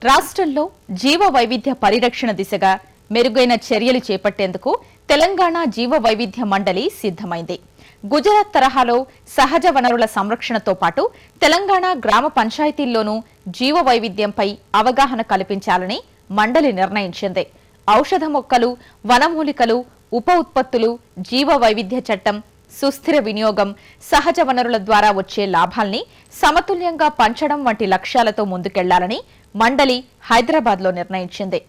రాష్ట్రంలో జీవ వైవిధ్య పరిరక్షణ దిశగా మెరుగైన చర్యలు చేపట్టేందుకు తెలంగాణ జీవ వైవిధ్య మండలి సిద్ధమైంది. గుజరాత్ తరహాలో సహజ వనరుల సంరక్షణతో పాటు తెలంగాణ గ్రామ పంచాయతీల్లోనూ జీవ వైవిధ్యంపై అవగాహన కల్పించాలని మండలి నిర్ణయించింది. ఔషధ మొక్కలు, వనమూలికలు, ఉప ఉత్పత్తులు, జీవ వైవిధ్య చట్టం, సుస్థిర వినియోగం, సహజ వనరుల ద్వారా వచ్చే లాభాల్ని సమతుల్యంగా పంచడం వంటి లక్ష్యాలతో ముందుకెళ్లాలని మండలి హైదరాబాద్లో నిర్ణయించింది.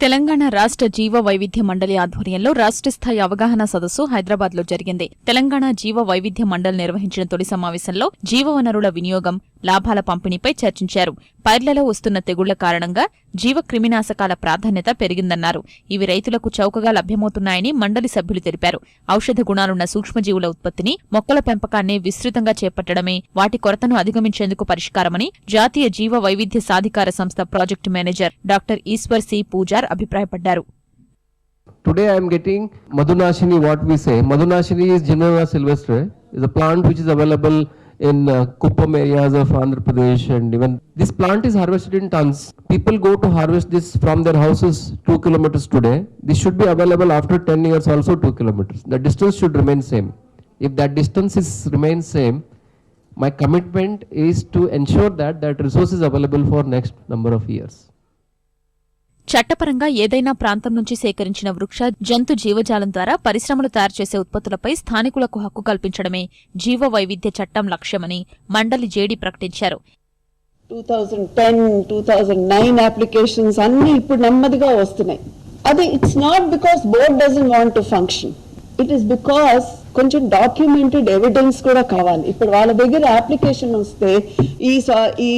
తెలంగాణ రాష్ట్ర జీవ వైవిధ్య మండలి ఆధ్వర్యంలో రాష్ట్ర స్థాయి అవగాహన సదస్సు హైదరాబాద్లో జరిగింది. తెలంగాణ జీవ వైవిధ్య మండలి నిర్వహించిన తొలి సమావేశంలో జీవ వనరుల వినియోగం, లాభాల పంపిణీపై చర్చించారు. పైర్లలో వస్తున్న తెగుళ్ల కారణంగా జీవ క్రిమినాశకాల ప్రాధాన్యత పెరిగిందన్నారు. ఇవి రైతులకు చౌకగా లభ్యమవుతున్నాయని మండలి సభ్యులు తెలిపారు. ఔషధ గుణాలున్న సూక్ష్మజీవుల ఉత్పత్తిని, మొక్కల పెంపకాన్ని విస్తృతంగా చేపట్టడమే వాటి కొరతను అధిగమించేందుకు పరిష్కారమని జాతీయ జీవ వైవిధ్య సాధికార సంస్థ project manager doctor Eshwar C Pujar అభిప్రాయపడ్డారు. Today I am getting Madhunashini. What we say, Madhunashini is Genera sylvestre, is a plant which is available in Kuppam areas of Andhra Pradesh, and even this plant is harvested in tons. People go to harvest this from their houses 2 kilometers today. This should be available after 10 years also 2 kilometers. The distance should remain same. If that distance remains same, my commitment is to ensure that that resource is available for next number of years. చట్టపరంగా ఏదైనా ప్రాంతం నుంచి సేకరించిన వృక్ష, జంతు జీవజాలం ద్వారా పరిశ్రమలు తయారు చేసే ఉత్పత్తులపై స్థానికులకు హక్కు కల్పించడమే జీవ వైవిధ్య చట్టం లక్ష్యమని మండలి జేడీ ప్రకటించారు. 2010, 2009 అప్లికేషన్స్ అన్ని ఇప్పుడు నెమ్మదిగా వస్తున్నాయి. అది it's not because board doesn't want to function, it is because కొంచెం డాక్యుమెంటెడ్ ఎవిడెన్స్ కూడా కావాలి. ఇప్పుడు వాళ్ళ దగ్గర అప్లికేషన్ వస్తే ఈ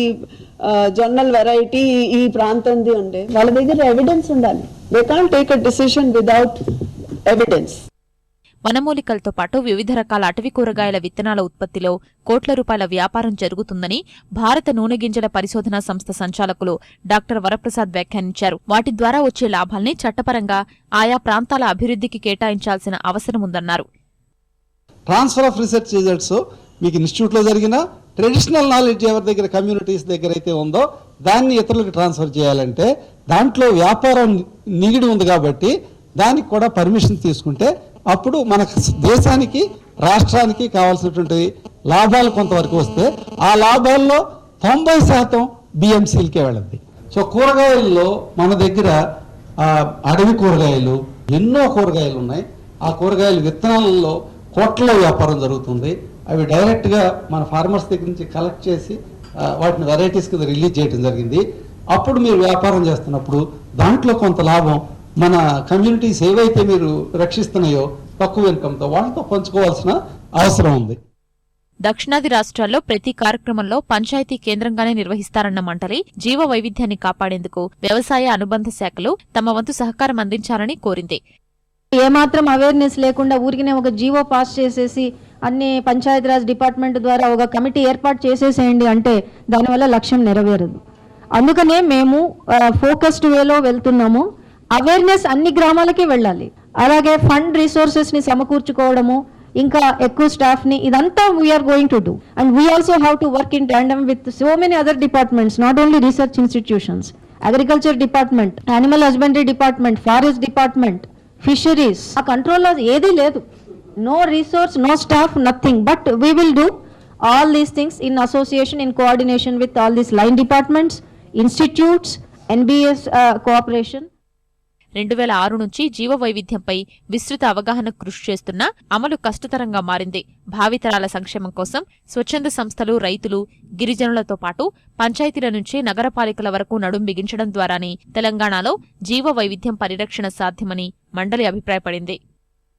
జొన్నల్ వెరైటీ ఈ ప్రాంతంది ఉండే వాళ్ళ దగ్గర ఎవిడెన్స్ ఉండాలి. They can't take a decision without evidence. వనమూలికలతో పాటు వివిధ రకాల అటవీ కూరగాయల విత్తనాల ఉత్పత్తిలో కోట్ల రూపాయల వ్యాపారం జరుగుతుందని భారత నూనె గింజల పరిశోధనా సంస్థ సంచాలకులు డాక్టర్ వరప్రసాద్ వ్యాఖ్యానించారు. వాటి ద్వారా వచ్చే లాభాల్ని చట్టపరంగా ఆయా ప్రాంతాల అభివృద్ధికి కేటాయించాల్సిన అవసరముందన్నారు. ట్రాన్స్ఫర్ ఆఫ్ రీసెర్చ్ రిజల్ట్స్ మీకు ఇన్స్టిట్యూట్లో జరిగిన ట్రెడిషనల్ నాలెడ్జ్ ఎవరి దగ్గర కమ్యూనిటీస్ దగ్గర అయితే ఉందో దాన్ని ఇతరులకు ట్రాన్స్ఫర్ చేయాలంటే దాంట్లో వ్యాపారం నిగిడి ఉంది కాబట్టి దానికి కూడా పర్మిషన్ తీసుకుంటే అప్పుడు మన దేశానికి, రాష్ట్రానికి కావాల్సినటువంటి లాభాలు కొంతవరకు వస్తే ఆ లాభాల్లో 90% బిఎంసీలకే వెళ్ళద్ది. సో కూరగాయల్లో మన దగ్గర అడవి కూరగాయలు, ఎన్నో కూరగాయలు ఉన్నాయి. ఆ కూరగాయల విత్తనాలలో కోట్ల వ్యాపారం జరుగుతుంది. అవి డైరెక్ట్గా మన ఫార్మర్స్ దగ్గర నుంచి కలెక్ట్ చేసి వాటిని వెరైటీస్ కింద రిలీజ్ చేయడం జరిగింది. అప్పుడు మీరు వ్యాపారం చేస్తున్నప్పుడు దాంట్లో కొంత లాభం మన కమ్యూనిటీస్ ఏవైతే మీరు రక్షిస్తున్నాయో తక్కువ ఇన్కంతో వాళ్ళతో పంచుకోవాల్సిన అవసరం ఉంది. దక్షిణాది రాష్ట్రాల్లో ప్రతి కార్యక్రమంలో పంచాయతీ కేంద్రంగానే నిర్వహిస్తారన్న మండలి జీవ వైవిధ్యాన్ని కాపాడేందుకు వ్యవసాయ అనుబంధ శాఖలు తమ వంతు సహకారం అందించాలని కోరింది. ఏమాత్రం అవేర్నెస్ లేకుండా ఊరికినే ఒక జీవో పాస్ చేసేసి అన్ని పంచాయతీరాజ్ డిపార్ట్మెంట్ ద్వారా ఒక కమిటీ ఏర్పాటు చేసేసేయండి అంటే దానివల్ల లక్ష్యం నెరవేరదు. అందుకనే మేము ఫోకస్డ్ వేలో వెళ్తున్నాము. అవేర్నెస్ అన్ని గ్రామాలకి వెళ్ళాలి. అలాగే ఫండ్ రిసోర్సెస్ని సమకూర్చుకోవడము, ఇంకా ఎక్కువ స్టాఫ్ని, ఇదంతా we are going to do. And we also have to work in tandem with so many other departments, not only research institutions, agriculture department, animal husbandry department, forest department, fisheries. ఆ కంట్రోల్లో ఏదీ లేదు. No resource, no staff, nothing. But we will do all these things in association, in coordination with all these line departments, institutes, NBS cooperation. 2006 నుంచి జీవ వైవిధ్యంపై విస్తృత అవగాహన కృషి చేస్తున్నా అమలు కష్టతరంగా మారింది. భావితరాల సంక్షేమం కోసం స్వచ్ఛంద సంస్థలు, రైతులు, గిరిజనులతో పాటు పంచాయతీల నుంచి నగరపాలికల వరకు నడుం బిగించడం ద్వారానే తెలంగాణలో జీవ వైవిధ్యం పరిరక్షణ సాధ్యమని మండలి అభిప్రాయపడింది.